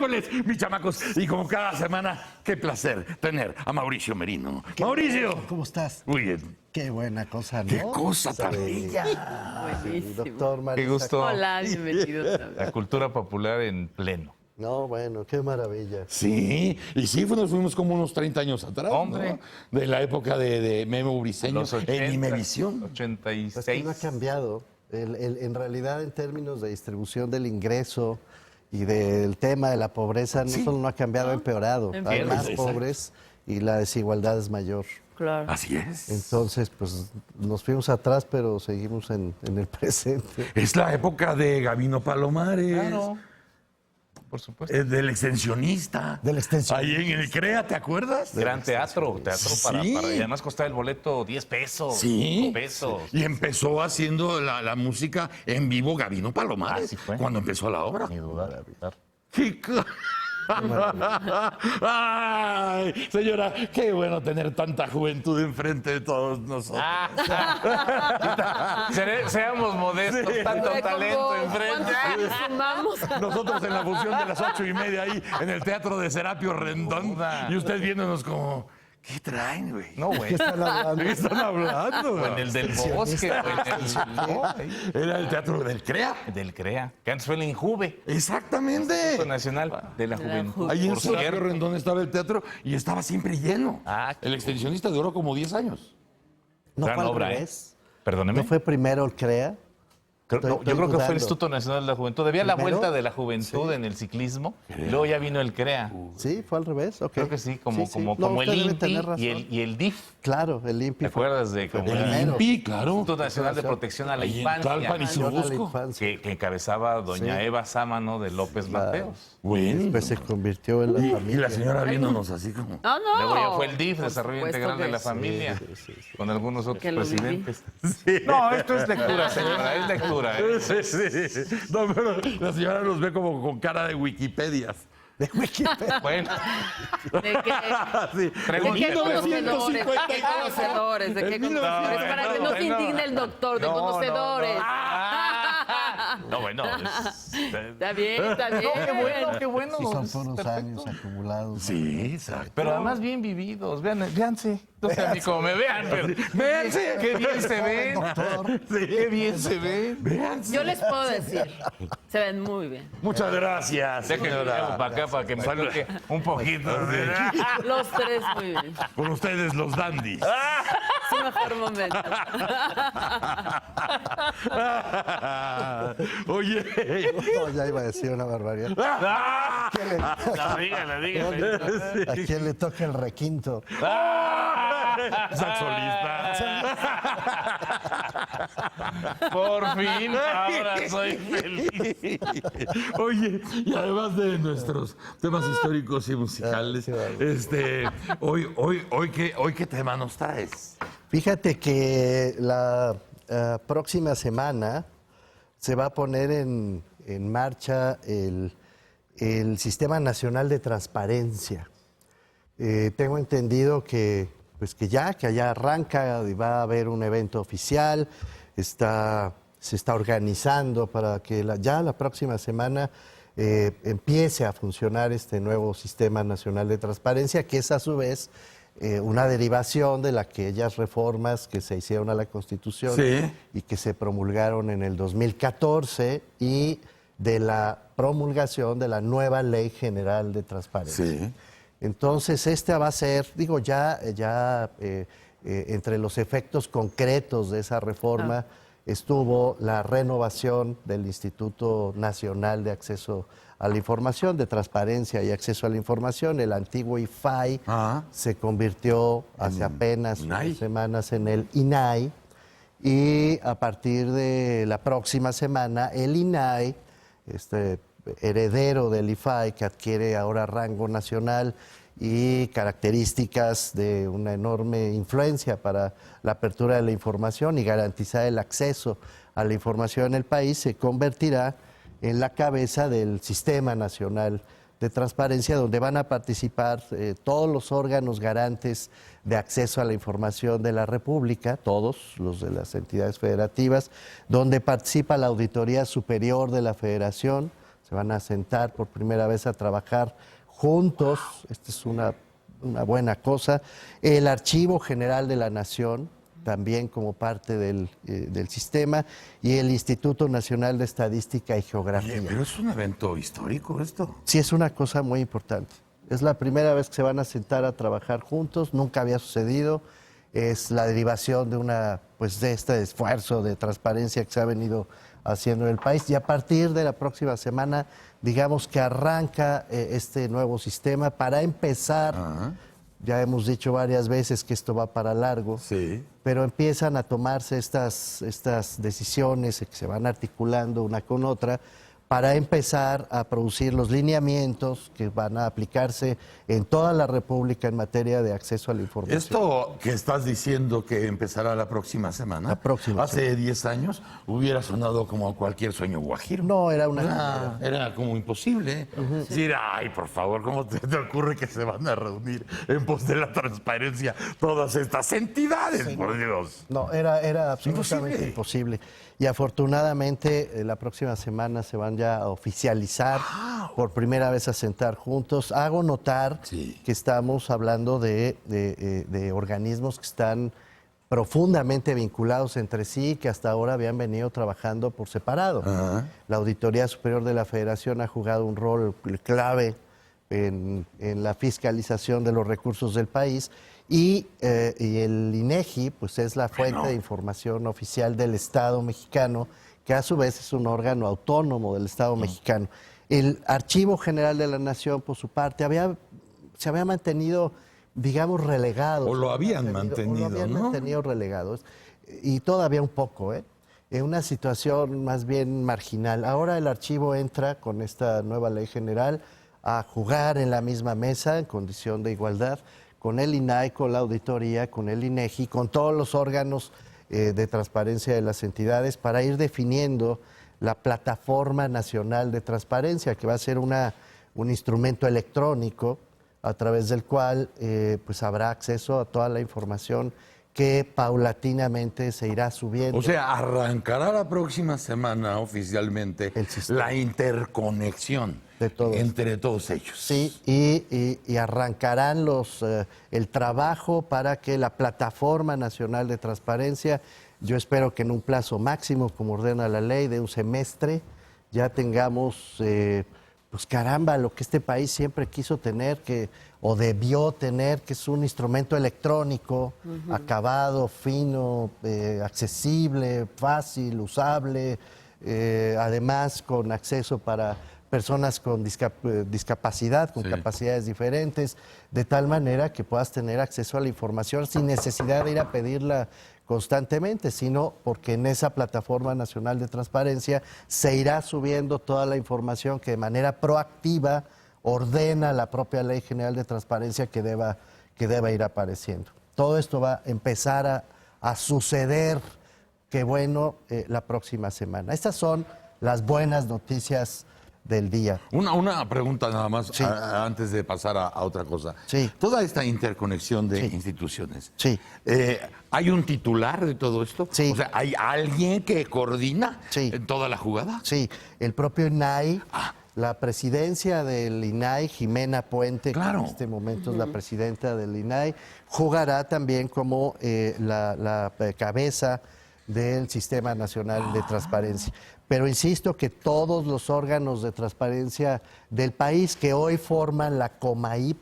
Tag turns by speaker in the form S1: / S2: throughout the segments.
S1: miércoles, mis chamacos. Y como cada semana, qué placer tener a Mauricio Merino. Mauricio.
S2: ¿Cómo estás?
S1: Muy bien.
S2: Qué buena cosa, ¿no?
S1: Qué cosa tan
S2: Sí.
S1: bella.
S3: Buenísimo.
S2: Doctor Marisa.
S4: Qué gusto.
S3: Hola, bienvenido.
S4: La cultura popular en pleno.
S2: No, bueno, qué maravilla.
S1: Sí, y sí, nos fuimos como unos 30 años atrás,
S4: Hombre.
S1: ¿no? De la época de Memo Briseño
S4: Los 80,
S1: en Imevisión.
S2: Pues que
S4: 86.
S2: no ha cambiado. En realidad, en términos de distribución del ingreso y del tema de la pobreza, no
S1: Sí.
S2: solo no ha cambiado, ha empeorado. Hay
S3: Empeoró.
S2: más
S1: Exacto.
S2: pobres y la desigualdad es mayor.
S3: Claro.
S1: Así es.
S2: Entonces, pues nos fuimos atrás, pero seguimos en el presente.
S1: Es la época de Gabino Palomares.
S4: Claro. Por supuesto.
S1: Del extensionista.
S2: Del extensionista.
S1: Ahí en el CREA, ¿te acuerdas?
S4: Gran teatro para,
S1: Sí.
S4: y además costaba el boleto 10 pesos.
S1: Sí.
S4: 5 pesos.
S1: Y empezó haciendo la música en vivo Gabino Palomares.
S4: Así fue.
S1: Cuando empezó la obra.
S4: Ni duda. Claro.
S1: ¡Qué Ay, señora, qué bueno tener tanta juventud enfrente de todos nosotros.
S4: Seamos modestos, tanto
S3: Pero
S4: talento
S3: como,
S4: enfrente.
S3: ¿cuántos años sumamos?
S1: Nosotros en la función de las 8:30 ahí en el Teatro de Serapio Rendón.
S4: Duda.
S1: Y usted viéndonos como, ¿qué traen, güey?
S4: No,
S2: ¿Qué
S4: güey.
S2: están hablando?
S1: ¿De qué están hablando?
S4: O en el del bosque, o en el
S1: Era el Teatro del CREA.
S4: del CREA, que antes fue el Injuve,
S1: Exactamente.
S4: Instituto Nacional de la
S3: De la
S4: Juventud.
S1: Ahí en
S4: Por
S1: Serapio
S4: cierto.
S1: Rendón estaba el teatro y estaba siempre lleno.
S4: Ah, qué
S1: El extensionista duró como 10 años.
S2: No
S4: Gran
S2: fue al
S4: obra,
S2: revés.
S4: Perdóneme.
S2: ¿No fue primero el CREA?
S4: Yo
S2: Estoy
S4: creo que fue
S2: dudando.
S4: el Instituto Nacional de la Juventud. Debía la
S2: ¿Primero?
S4: vuelta de la juventud en el ciclismo. Y luego ya vino el CREA.
S2: Sí, fue al revés. Ok.
S4: Creo que sí, como,
S2: Sí, sí.
S4: como,
S2: No,
S4: como el
S2: usted debe
S4: INPI
S2: tener razón.
S4: y el DIF.
S2: Claro, el
S4: ¿Te
S2: INPI.
S4: acuerdas de como
S1: El
S4: el
S1: INPI, claro.
S4: Instituto Nacional de Protección a la
S1: Ahí en
S4: Infancia?
S1: Tlalpan y Churubusco.
S4: Que encabezaba doña
S2: Sí.
S4: Eva Sámano de López
S2: Claro.
S4: Mateos.
S1: Bueno.
S2: Después se convirtió en la
S1: Y
S2: familia.
S1: la señora viéndonos así como...
S3: No, no.
S4: Luego ya fue el DIF,
S3: Por
S4: Desarrollo
S3: supuesto
S4: Integral de
S3: que
S4: la
S3: sí.
S4: Familia, con algunos otros
S3: Que lo viví.
S4: presidentes. No, esto es lectura, señora, es lectura. ¿eh?
S1: Sí, sí. No, pero la señora nos ve como con cara de Wikipedias.
S2: De Wikipedia.
S4: Bueno,
S3: ¿De qué?
S1: Sí.
S3: ¿De
S4: Pregunte,
S3: qué conocedores? ¿De qué
S1: 1952.
S3: conocedores? ¿De qué
S1: En
S3: conocedores? Para que no se
S4: bueno.
S3: indigne el doctor, de
S4: No,
S3: conocedores.
S4: no, bueno.
S3: Está bien, está bien.
S4: Qué bueno.
S2: Sí, son
S4: es
S2: unos
S4: perfecto.
S2: años acumulados.
S1: Sí, exacto.
S4: Pero además bien vividos. Véanse. No sé ni cómo me vean, pero
S1: Véanse.
S4: qué bien se ven.
S2: Doctor.
S4: Qué bien se ven.
S1: Véanse.
S3: Yo les puedo decir, se ven muy bien.
S1: Muchas gracias,
S4: Déjenme
S1: señora.
S4: para acá para que me toque un poquito.
S3: Los tres muy bien.
S1: Con ustedes los dandies.
S3: Su mejor momento.
S1: Oye.
S2: No, ya iba a decir una barbaridad.
S4: No, dígale.
S2: ¿A quién le toca el requinto?
S1: Saxolista.
S4: Por fin, ahora soy feliz.
S1: Oye, y además de nuestros temas históricos y musicales,
S2: Sí, vale.
S1: hoy qué tema nos traes.
S2: Fíjate que la próxima semana se va a poner en marcha el Sistema Nacional de Transparencia. Tengo entendido que allá arranca y va a haber un evento oficial, se está organizando para que ya la próxima semana empiece a funcionar este nuevo Sistema Nacional de Transparencia, que es a su vez una derivación de aquellas reformas que se hicieron a la Constitución
S1: Sí.
S2: y que se promulgaron en el 2014 y de la promulgación de la nueva Ley General de Transparencia.
S1: Sí.
S2: Entonces, esta va a ser, digo, entre los efectos concretos de esa reforma estuvo la renovación del Instituto Nacional de Acceso a la Información, de Transparencia y Acceso a la Información. El antiguo IFAI se convirtió hace apenas
S1: INAI.
S2: unas semanas en el INAI. Y a partir de la próxima semana, el INAI, heredero del IFAI, que adquiere ahora rango nacional y características de una enorme influencia para la apertura de la información y garantizar el acceso a la información en el país, se convertirá en la cabeza del Sistema Nacional de Transparencia, donde van a participar todos los órganos garantes de acceso a la información de la República, todos los de las entidades federativas, donde participa la Auditoría Superior de la Federación, se van a sentar por primera vez a trabajar juntos. Esta es una buena cosa. El Archivo General de la Nación, también como parte del sistema, y el Instituto Nacional de Estadística y Geografía.
S1: Oye, pero es un evento histórico esto.
S2: Sí, es una cosa muy importante. Es la primera vez que se van a sentar a trabajar juntos, nunca había sucedido. Es la derivación de este esfuerzo de transparencia que se ha venido haciendo en el país. Y a partir de la próxima semana, digamos que arranca este nuevo sistema para empezar.
S1: Ajá.
S2: Ya hemos dicho varias veces que esto va para largo,
S1: Sí.
S2: pero empiezan a tomarse estas decisiones que se van articulando una con otra para empezar a producir los lineamientos que van a aplicarse en toda la República en materia de acceso a la información.
S1: Esto que estás diciendo que empezará la próxima semana,
S2: La próxima
S1: hace 10 años hubiera sonado como cualquier sueño guajiro.
S2: No, era una...
S1: Era como imposible. Decir, ay, por favor, ¿cómo te ocurre que se van a reunir en pos de la transparencia todas estas entidades? Por Dios.
S2: No, era absolutamente imposible. Y afortunadamente la próxima semana se van ya a oficializar, por primera vez a sentar juntos. Hago notar
S1: Sí.
S2: que estamos hablando de organismos que están profundamente vinculados entre sí, que hasta ahora habían venido trabajando por separado.
S1: Ajá.
S2: La Auditoría Superior de la Federación ha jugado un rol clave en la fiscalización de los recursos del país. Y el INEGI, pues es la fuente de información oficial del Estado mexicano, que a su vez es un órgano autónomo del Estado mexicano. El Archivo General de la Nación, por su parte, se había mantenido, digamos, relegado.
S1: O lo habían mantenido, ¿no?
S2: Mantenido relegado. Y todavía un poco, en una situación más bien marginal. Ahora el archivo entra con esta nueva ley general a jugar en la misma mesa, en condición de igualdad, con el INAI, con la auditoría, con el INEGI, con todos los órganos de transparencia de las entidades, para ir definiendo la plataforma nacional de transparencia, que va a ser un instrumento electrónico a través del cual pues habrá acceso a toda la información que paulatinamente se irá subiendo.
S1: O sea, arrancará la próxima semana oficialmente
S2: El sistema.
S1: la interconexión
S2: De todos.
S1: entre todos ellos.
S2: Sí, y arrancarán el trabajo para que la Plataforma Nacional de Transparencia, yo espero que en un plazo máximo, como ordena la ley, de un semestre, ya tengamos, pues caramba, lo que este país siempre quiso tener, o debió tener, que es un instrumento electrónico, acabado, fino, accesible, fácil, usable, además con acceso para personas con discapacidad, con capacidades diferentes, de tal manera que puedas tener acceso a la información sin necesidad de ir a pedirla constantemente, sino porque en esa Plataforma Nacional de Transparencia se irá subiendo toda la información que de manera proactiva ordena la propia Ley General de Transparencia que deba ir apareciendo. Todo esto va a empezar a suceder, qué bueno, la próxima semana. Estas son las buenas noticias del día.
S1: Una pregunta nada más
S2: Sí.
S1: antes de pasar a otra cosa.
S2: Sí.
S1: Toda esta interconexión de
S2: Sí.
S1: instituciones.
S2: Sí.
S1: ¿Hay un titular de todo esto?
S2: Sí.
S1: O sea, ¿hay alguien que coordina
S2: Sí.
S1: toda la jugada?
S2: Sí, el propio INAI, la presidencia del INAI, Jimena Puente,
S1: Claro.
S2: que en este momento es la presidenta del INAI, jugará también como la cabeza del Sistema Nacional de Transparencia. Pero insisto que todos los órganos de transparencia del país que hoy forman la COMAIP,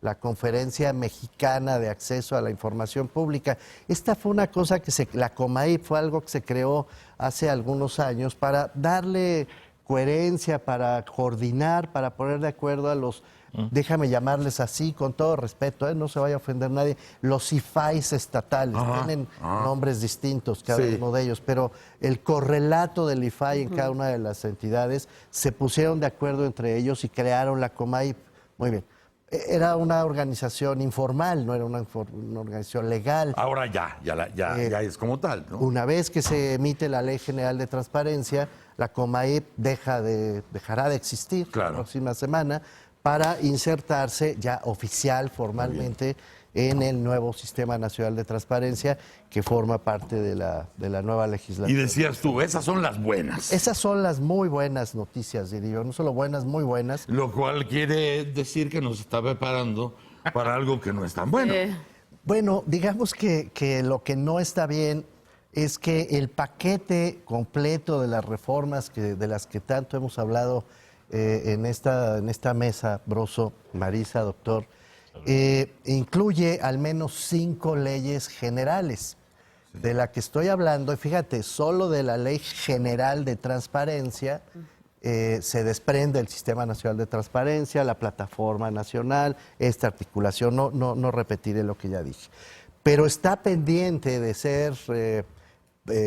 S2: la Conferencia Mexicana de Acceso a la Información Pública. Esta fue una cosa la COMAIP fue algo que se creó hace algunos años para darle coherencia, para coordinar, para poner de acuerdo a los, déjame llamarles así, con todo respeto, no se vaya a ofender nadie, los IFAIs estatales, tienen nombres distintos cada
S1: Sí.
S2: uno de ellos, pero el correlato del IFAI en cada una de las entidades se pusieron de acuerdo entre ellos y crearon la COMAIP. Muy bien. Era una organización informal, no era una organización legal.
S1: Ahora ya es como tal, ¿no?
S2: Una vez que se emite la Ley General de Transparencia, la COMAIP dejará de existir
S1: Claro.
S2: la próxima semana para insertarse ya oficial, formalmente, en el nuevo Sistema Nacional de Transparencia que forma parte de la nueva legislación.
S1: Y decías tú, esas son las buenas.
S2: Esas son las muy buenas noticias, diría yo. No solo buenas, muy buenas.
S1: Lo cual quiere decir que nos está preparando para algo que no es tan bueno.
S2: Bueno, digamos que lo que no está bien es que el paquete completo de las reformas de las que tanto hemos hablado en esta mesa, Broso, Marisa, doctor, incluye al menos 5 leyes generales. De la que estoy hablando, y fíjate, solo de la Ley General de Transparencia se desprende el Sistema Nacional de Transparencia, la Plataforma Nacional, esta articulación, no repetiré lo que ya dije. Pero está pendiente de ser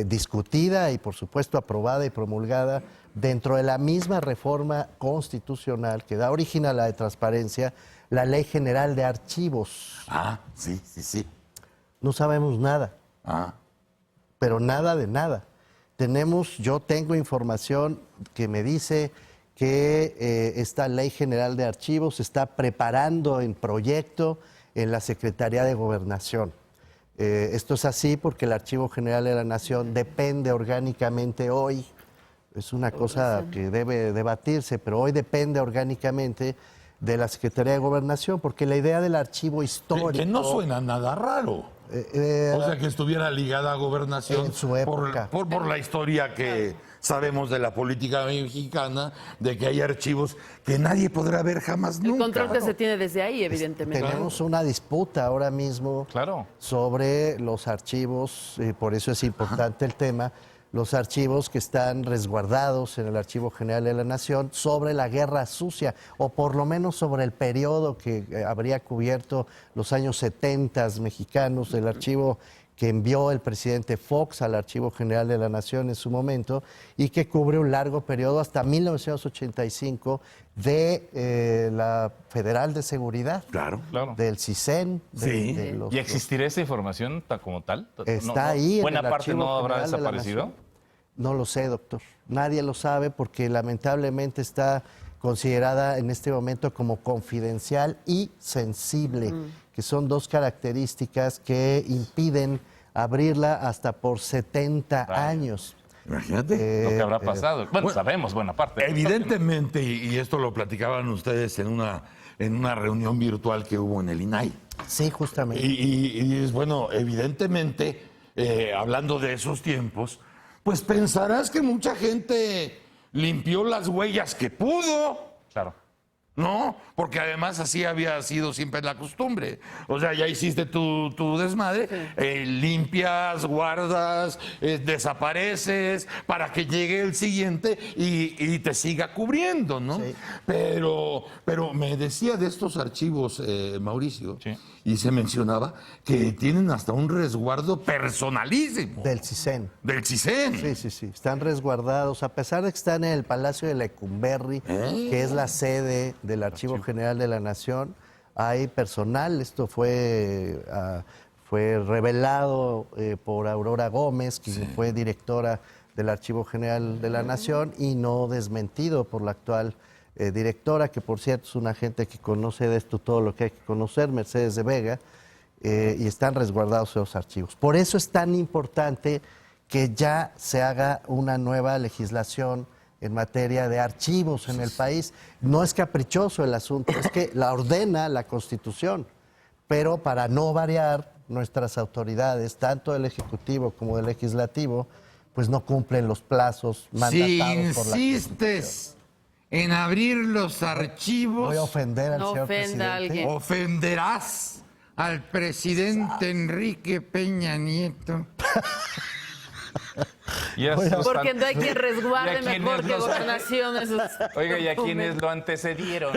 S2: discutida y, por supuesto, aprobada y promulgada dentro de la misma reforma constitucional que da origen a la de transparencia, la Ley General de Archivos.
S1: Ah, sí.
S2: No sabemos nada. Pero nada de nada. Yo tengo información que me dice que esta Ley General de Archivos se está preparando en proyecto en la Secretaría de Gobernación. Esto es así porque el Archivo General de la Nación depende orgánicamente hoy. Es una cosa que debe debatirse, pero hoy depende orgánicamente de la Secretaría de Gobernación, porque la idea del archivo histórico...
S1: Que no suena nada raro. O sea, que estuviera ligada a gobernación
S2: en su época.
S1: por la historia que sabemos de la política mexicana, de que hay archivos que nadie podrá ver jamás nunca.
S3: El control que se tiene desde ahí, evidentemente.
S2: Tenemos una disputa ahora mismo sobre los archivos, por eso es importante el tema, los archivos que están resguardados en el Archivo General de la Nación sobre la Guerra Sucia, o por lo menos sobre el periodo que habría cubierto los años 70 mexicanos, el archivo que envió el presidente Fox al Archivo General de la Nación en su momento y que cubre un largo periodo hasta 1985 de la Federal de Seguridad, del CISEN.
S4: ¿Y existirá esa información como tal?
S2: Está ahí.
S4: ¿Buena parte no habrá desaparecido?
S2: No lo sé, doctor. Nadie lo sabe porque lamentablemente está considerada en este momento como confidencial y sensible, que son 2 características que impiden abrirla hasta por 70 años.
S1: Imagínate
S4: lo que habrá pasado. Bueno, sabemos buena parte.
S1: Evidentemente, y esto lo platicaban ustedes en una reunión virtual que hubo en el INAI.
S2: Sí, justamente.
S1: Y es bueno, evidentemente, hablando de esos tiempos, pues pensarás que mucha gente limpió las huellas que pudo.
S4: Claro.
S1: ¿No? Porque además así había sido siempre la costumbre. O sea, ya hiciste tu desmadre, limpias, guardas, desapareces para que llegue el siguiente y te siga cubriendo, ¿no?
S2: Sí.
S1: Pero me decía de estos archivos, Mauricio, y se mencionaba que tienen hasta un resguardo personalísimo.
S2: Del CISEN.
S1: Del CISEN.
S2: Sí. Están resguardados, a pesar de que están en el Palacio de Lecumberri, que es la sede del Archivo General de la Nación. Hay personal, esto fue revelado por Aurora Gómez, quien fue directora del Archivo General de la Nación, y no desmentido por la actual directora, que por cierto es una gente que conoce de esto todo lo que hay que conocer, Mercedes de Vega, y están resguardados esos archivos. Por eso es tan importante que ya se haga una nueva legislación en materia de archivos en el país. No es caprichoso el asunto, es que la ordena la Constitución, pero para no variar, nuestras autoridades, tanto del Ejecutivo como del Legislativo, pues no cumplen los plazos mandatados por la Constitución.
S1: Si insistes en abrir los archivos,
S2: voy a ofender al
S3: No
S2: señor
S3: ofenda
S2: presidente.
S3: a alguien.
S1: ofenderás al presidente Enrique Peña Nieto.
S3: Porque no hay quien resguarde mejor que Gobernación esos.
S4: Oiga, ¿y a quienes lo antecedieron?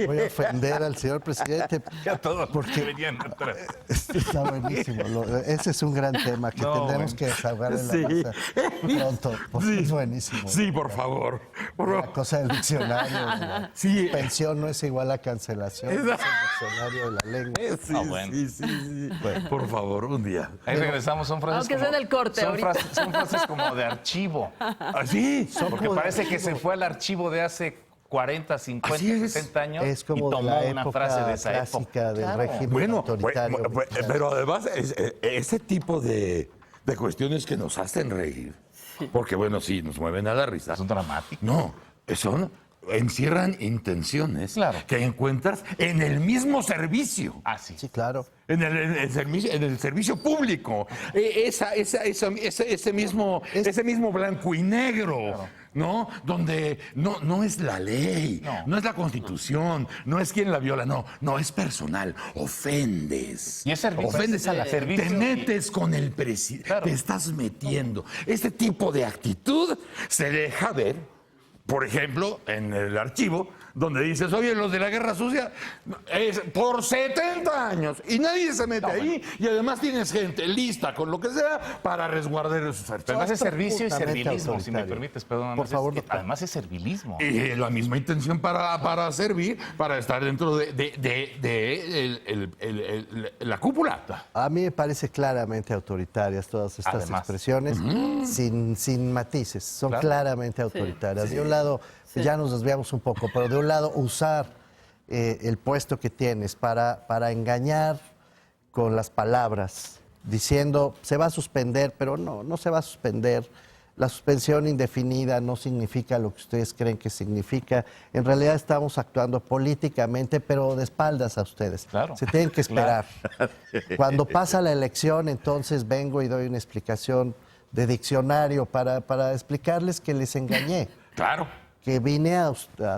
S2: Voy a ofender al señor presidente.
S4: A todos.
S2: Porque
S4: venían atrás.
S2: está buenísimo. Ese es un gran tema que tendremos que desahogar en la mesa pronto, porque es buenísimo.
S1: Sí, por favor.
S2: La cosa del diccionario.
S1: Sí.
S2: Pensión no es igual a cancelación. Es el diccionario de la lengua.
S1: Sí. Bueno, por favor, un día.
S4: Ahí regresamos, son frases
S3: Aunque sea en el corte ahorita.
S4: Son frases como de archivo.
S1: ¿Así?
S4: Porque parece que se fue al archivo de hace 40, 50,
S1: Así es.
S4: 60 años
S2: Es
S4: y
S2: como
S4: tomó
S2: la
S4: una
S2: época
S4: frase de esa
S2: clásica
S4: época.
S2: del
S4: Claro.
S2: régimen
S1: Bueno,
S2: autoritario.
S1: pero además, ese tipo de cuestiones que nos hacen reír, porque bueno, sí, nos mueven a la risa.
S4: Son dramáticos.
S1: No, encierran intenciones
S4: Claro.
S1: que encuentras en el mismo servicio.
S4: Ah, sí.
S2: Sí, claro.
S1: En el servicio público. Ese mismo blanco y negro, ¿no? Donde no es la ley, no es la Constitución, no es quien la viola, no es personal. Ofendes.
S4: Y es servicio.
S1: Ofendes a la
S4: Servicio.
S1: Te metes con el presidente,
S4: Claro.
S1: te estás metiendo. Este tipo de actitud se deja ver, por ejemplo, en el archivo, donde dices, oye, los de la guerra sucia, es por 70 años, y nadie se mete ahí, y además tienes gente lista con lo que sea para resguardar esos
S4: Pero
S1: archivos.
S4: además es servicio y
S2: Absolutamente
S4: servilismo, si me
S2: autoritario.
S4: permites, perdón.
S2: Por favor,
S4: Es-
S2: doctor.
S4: además es servilismo.
S1: Y la misma intención para servir, para estar dentro de la cúpula.
S2: A mí me parece claramente autoritarias todas estas
S4: Además.
S2: expresiones, sin matices, son
S4: Claro.
S2: claramente autoritarias. De un lado, ya nos desviamos un poco, pero de un lado usar el puesto que tienes para engañar con las palabras, diciendo se va a suspender, pero no se va a suspender. La suspensión indefinida no significa lo que ustedes creen que significa. En realidad estamos actuando políticamente, pero de espaldas a ustedes.
S4: Claro.
S2: Se tienen que esperar. Cuando pasa la elección, entonces vengo y doy una explicación de diccionario para explicarles que les engañé,
S1: Claro.
S2: que vine a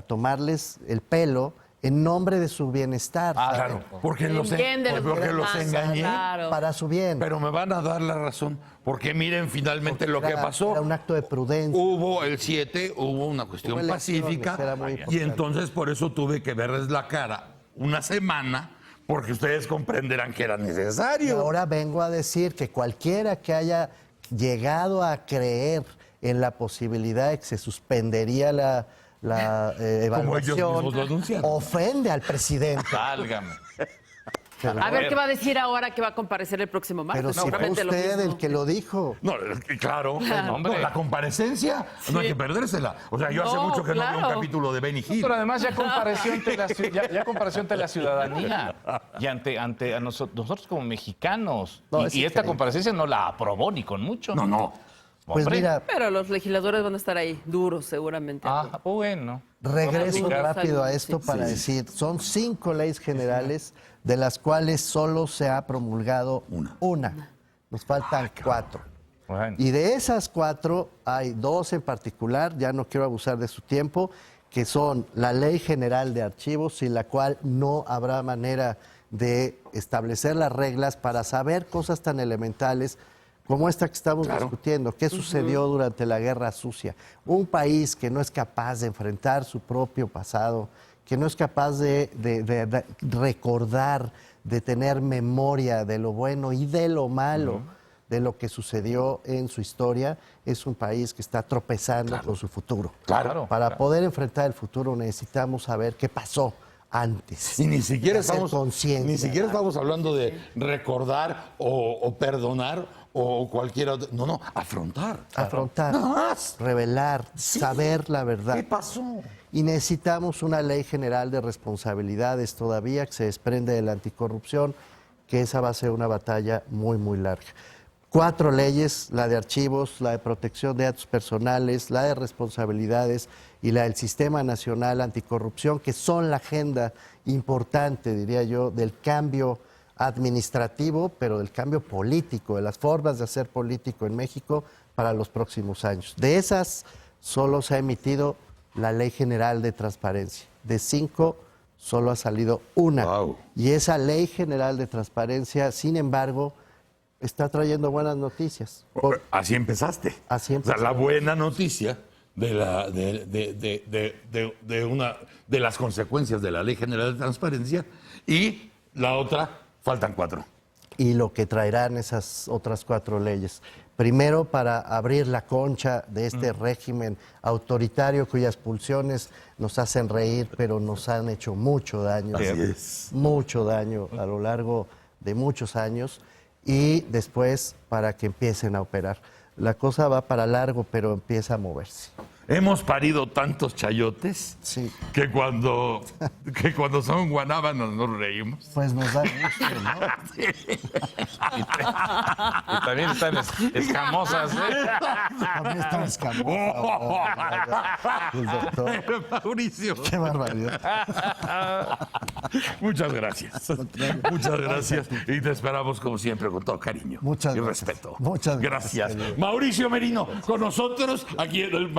S2: tomarles el pelo en nombre de su bienestar,
S4: Ah,
S2: ¿saben?
S1: Claro, porque
S3: El
S1: los,
S3: bien de los
S1: porque los
S3: demás,
S1: engañé,
S3: claro.
S2: para su bien.
S1: pero me van a dar la razón, porque miren finalmente lo que
S2: Era-
S1: pasó.
S2: Era un acto de prudencia.
S1: Hubo el 7, hubo una cuestión
S2: Hubo elecciones,
S1: pacífica,
S2: era muy
S1: y
S2: importante.
S1: entonces por eso tuve que verles la cara una semana, porque ustedes comprenderán que era
S2: Y
S1: necesario.
S2: ahora vengo a decir que cualquiera que haya llegado a creer en la posibilidad de que se suspendería la
S1: Como ellos
S2: evaluación,
S1: mismos lo anunciaron.
S2: ofende al presidente.
S4: Válgame.
S3: A ver qué va a decir ahora que va a comparecer el próximo martes.
S2: Pero si fue
S3: Seguramente lo
S2: usted
S3: mismo.
S2: el que lo dijo.
S1: No, claro.
S4: hombre.
S1: No, la comparecencia no hay que perdérsela. O sea, yo hace
S3: No,
S1: mucho que no veo
S3: claro.
S1: un capítulo de Benny Hill.
S4: Pero además ya compareció ante la, ya compareció ante la ciudadanía y ante a nosotros como mexicanos.
S2: No,
S4: y
S2: es
S4: esta
S2: increíble.
S4: comparecencia no la aprobó ni con mucho.
S1: No.
S2: Pues
S4: Hombre.
S2: mira,
S3: Pero los legisladores van a estar ahí, duros seguramente.
S4: Ah, bueno.
S2: regreso
S3: Vamos a
S2: rápido a
S3: salud,
S2: esto
S3: sí.
S2: para decir, son 5 leyes generales, de las cuales solo se ha promulgado una. Nos faltan 4.
S4: Bueno.
S2: Y de esas 4 hay 2 en particular, ya no quiero abusar de su tiempo, que son la Ley General de Archivos, sin la cual no habrá manera de establecer las reglas para saber cosas tan elementales como esta que estamos discutiendo. ¿Qué sucedió durante la Guerra Sucia? Un país que no es capaz de enfrentar su propio pasado, que no es capaz de recordar, de tener memoria de lo bueno y de lo malo de lo que sucedió en su historia, es un país que está tropezando con su futuro.
S1: Claro.
S2: Para poder enfrentar el futuro necesitamos saber qué pasó antes.
S1: Y ni siquiera
S2: Hacer
S1: estamos
S2: conciencia.
S1: ni siquiera estamos hablando de recordar o perdonar o cualquier otro. No, afrontar.
S2: Afrontar,
S1: Nada más.
S2: revelar,
S1: Sí.
S2: saber la verdad.
S1: ¿Qué pasó?
S2: Y necesitamos una ley general de responsabilidades todavía que se desprende de la anticorrupción, que esa va a ser una batalla muy, muy larga. 4 leyes, la de archivos, la de protección de datos personales, la de responsabilidades y la del Sistema Nacional Anticorrupción, que son la agenda importante, diría yo, del cambio administrativo, pero del cambio político, de las formas de hacer político en México para los próximos años. De esas, solo se ha emitido la Ley General de Transparencia. De 5, solo ha salido una.
S1: Wow.
S2: Y esa Ley General de Transparencia, sin embargo, está trayendo buenas noticias.
S1: Así empezaste.
S2: Así
S1: O sea, la
S2: empezamos.
S1: buena noticia de las consecuencias de la Ley General de Transparencia y la otra, faltan 4.
S2: Y lo que traerán esas otras 4 leyes. Primero, para abrir la concha de este régimen autoritario cuyas pulsiones nos hacen reír, pero nos han hecho mucho daño.
S1: Así es.
S2: Mucho daño a lo largo de muchos años. Y después, para que empiecen a operar. La cosa va para largo, pero empieza a moverse.
S1: Hemos parido tantos chayotes
S2: Sí.
S1: que cuando son guanábanos nos reímos.
S2: Pues nos da gusto, ¿no?
S4: Y también están escamosas, ¿eh?
S2: También está escamoso. El doctor.
S1: Mauricio,
S2: Qué barbaridad.
S1: muchas gracias. Muchas gracias. Y te esperamos como siempre con todo cariño
S2: Muchas
S1: y
S2: gracias.
S1: respeto.
S2: Muchas gracias,
S1: Gracias.
S2: querido.
S1: Mauricio Merino con nosotros aquí en el